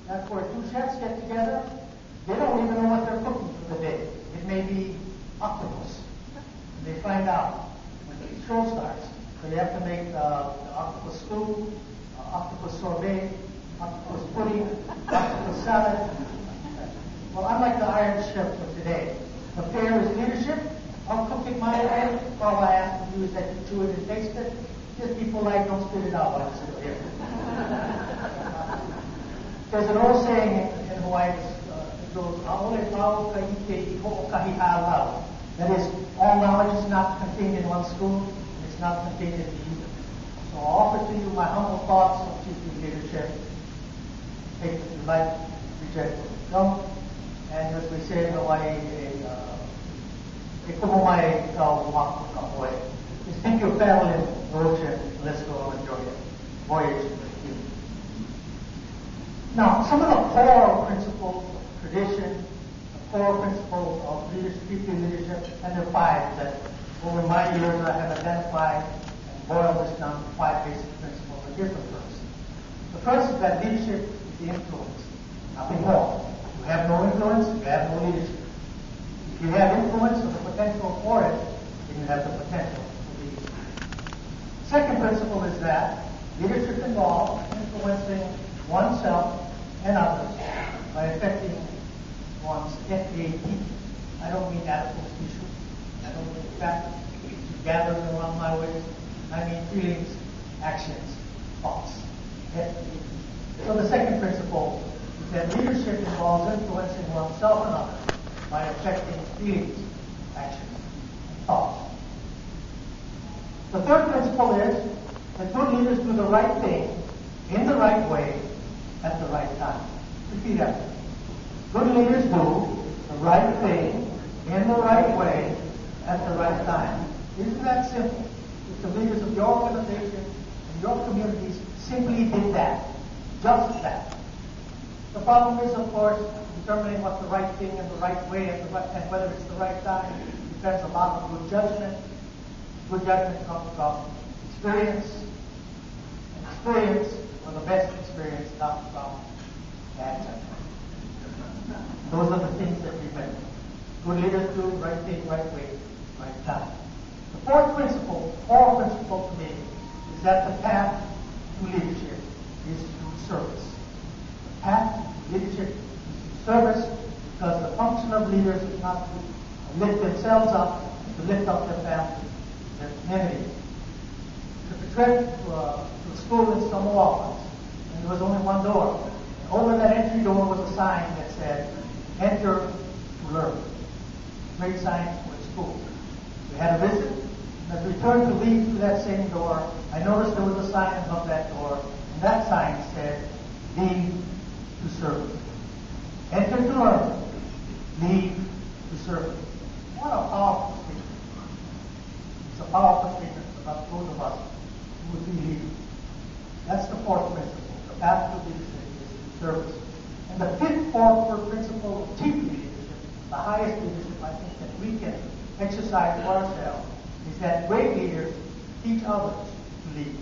That's where two chefs get together. They don't even know what they're cooking for the day. It may be octopus. And they find out when the show starts. So you have to make the octopus stew, octopus sorbet, octopus pudding, octopus salad. Well, I'm like the Iron Chef of today. The pair is leadership. I'll cook it my way. All I ask to do is that you chew it and taste it. Just be polite, don't spit it out while it's still here. There's an old saying in Hawaii that goes, that is, all knowledge is not contained in one school, it's not contained in the either. So I offer to you my humble thoughts of choosing leadership. Take what you like, reject what you don't. And as we say in Hawaii, just take your paddle in the ocean, and let's go and enjoy it. Voyage with you. Now, some of the core principles of tradition, the core principles of leadership, and there are five that over my years I have identified and boiled this down to five basic principles of different first. The first is that leadership is the influence, nothing more. If you have no influence, you have no leadership. If you have influence or the potential for it, then you have the potential for leadership. Second principle is that leadership involves influencing oneself and others by affecting one's FAT. I don't mean attitudes, issues. I don't mean fact, gathering around my ways. I mean feelings, actions, thoughts. FAT. So the second principle is that leadership involves influencing oneself and others by affecting feelings, actions, and thoughts. The third principle is that good leaders do the right thing in the right way at the right time. Repeat after me. Good leaders do the right thing in the right way at the right time. Isn't that simple? If the leaders of your organization and your communities simply did that, just that. The problem is, of course, determining what's the right thing and the right way and whether it's the right time depends a lot on good judgment. Good judgment comes from experience. And experience, or the best experience, comes from bad judgment. Those are the things that we remember. Good leaders do right thing, right way, right time. The fourth principle, core principle to me, is that the path to leadership is through service. The path to leadership is through service, because the function of leaders is not to lift themselves up, but to lift up their families, their communities. I took a trip to a school in Samoa, and there was only one door. And over that entry door was a sign that said, "Enter to learn." Great sign for a school. We had a visit. As we turned to leave through that same door, I noticed there was a sign above that door, and that sign said, "Leave to serve." Enter to learn. Leave to serve. What a powerful statement. It's a powerful statement about those of us who would be leaders. That's the fourth principle. The path to leadership is service. And the fifth core principle of chief leadership, the highest leadership I think that we can exercise for ourselves, is that great leaders teach others to lead.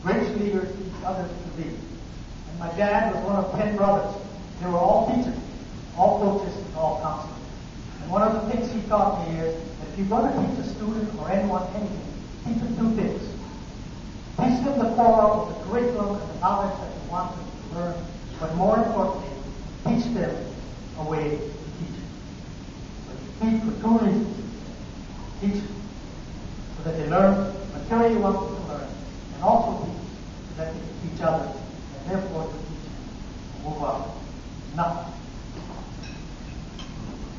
Great leaders teach others to lead. And my dad was one of 10 brothers. They were all teachers, all coaches, and all counselors. And one of the things he taught me is that if you're going to teach a student or anyone anything, teach them two things. Teach them the core of the curriculum and the knowledge that you want them to learn, but more importantly, teach them a way to teach it. But you teach for two reasons. Teach so that they learn the material you want them to learn, and also teach so that they can teach others, and therefore to teach and move on. Nothing.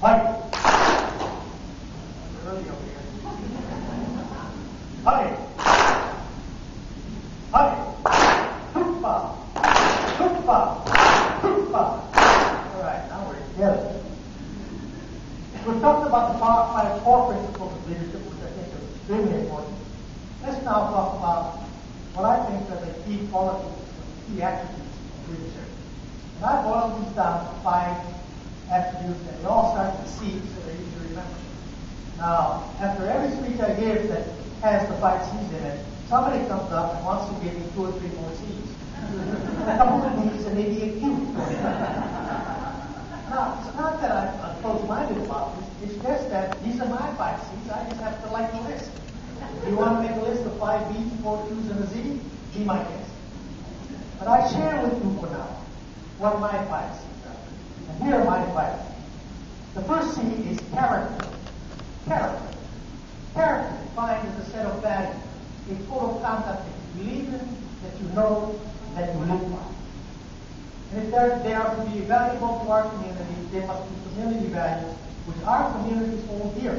Fight. Early over here. Fight. Fight. Tupa. Tupa. Tupa. All right, now we're together. We've talked about the five core principles of leadership, which I think are extremely important. Let's now talk about what I think are the key qualities, the key attributes of leadership. And I boiled these down to 5 attributes, and they all start with C, so they're easy to remember. Now, after every speech I give that has the 5 C's in it, somebody comes up and wants to give me 2 or 3 more C's. A couple of weeks and maybe a cute. Now, it's not that I'm close-minded about this. It's just that these are my 5 C's. I just have to like the list. If you want to make a list of 5 B's, 4 Q's, and a Z, be my guest. But I share with you for now what my 5 C's are. And here are my 5 C's. The first C is character. Character. Character defined as a set of values, a code of conduct that you believe in, that you know, that you live by. And if they are to be valuable to our community, they must be community values, which our communities hold dear.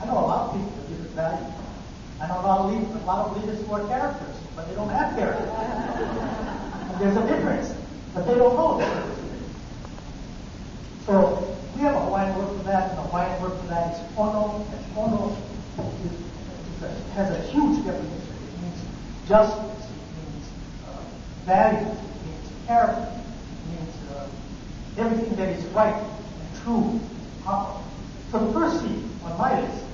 I know a lot of people with different values. I know a lot of leaders who are characters, but they don't have character. And there's a difference, but they don't know the difference. So we have a Hawaiian word for that, and a Hawaiian word for that is ono. And ono has a huge definition. It means justice, it means values, it means character, it means everything that is right and true, proper. So the first C on my list,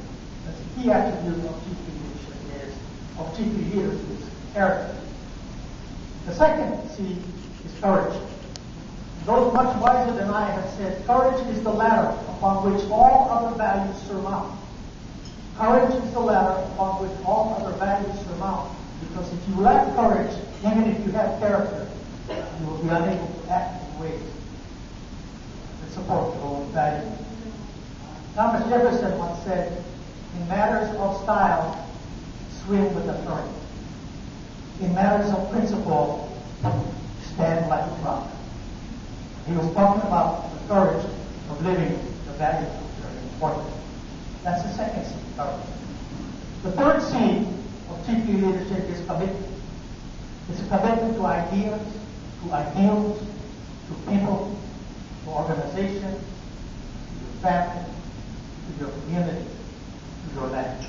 that's a key attribute of chief leaders is character. The second C is courage. Those much wiser than I have said, courage is the ladder upon which all other values surmount. Courage is the ladder upon which all other values surmount. Because if you lack courage, even if you have character, you will be unable to act in ways that support your own values. Thomas Jefferson once said, in matters of style, swim with the current. In matters of principle, stand like a rock. He was talking about the courage of living the values which are important. That's the second C, courage. The third C of chiefly leadership is commitment. It's a commitment to ideas, to ideals, to people, to organization, to your family, to your community, to your land.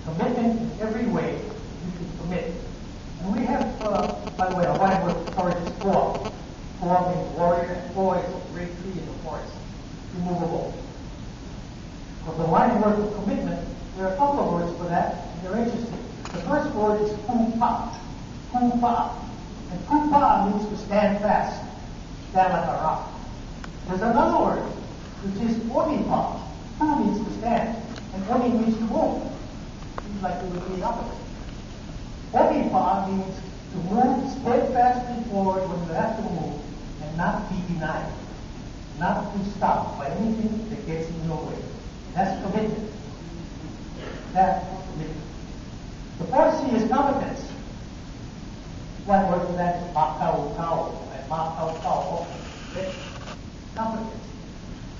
Commitment in every way you can commit. And we have, by the way, a Hawaiian word for courage is koa. Koa means warrior, and koa is a great tree in the forest, immovable. For the Hawaiian word for commitment, there are a couple of words for that, and they're interesting. The first word is kupa. Kupa. And kupa means to stand fast, stand like a rock. There's another word, which is onipa. Pu means to stand, and oni means to move. Seems like it would be the opposite. Onipa means to move steadfastly forward when you have to move and not be denied, not be stopped by anything that gets in your way. That's commitment. That's commitment. The fourth C is competence. One word for that is makaukau, and makaukau. Competence.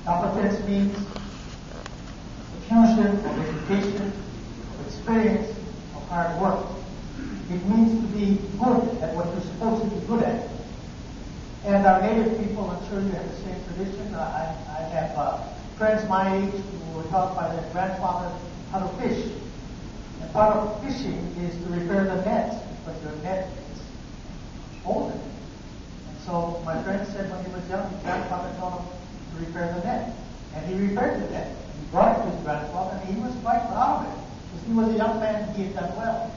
Competence means the fusion of education, of experience, of hard work. It means to be good at what you're supposed to be good at. And our native people, I'm sure you have the same tradition. I have friends my age who were taught by their grandfather how to fish. And part of fishing is to repair the nets, because your net is older. And so my friend said when he was young, his grandfather taught him to repair the net. And he repaired the net. He brought it to his grandfather, and he was quite proud of it. Because he was a young man and he had done well.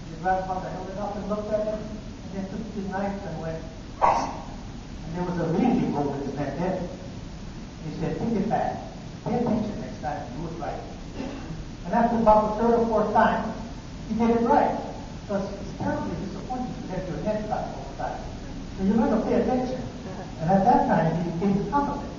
His grandfather held it up and looked at it, and then took his knife and went, and there was a really big hole in his net there. He said, take it back. Pay attention next time and do it right. And after about the third or fourth time, he did it right. Because it's terribly disappointing to have your net cut all the time. So you learn to pay attention. And at that time, he became competent.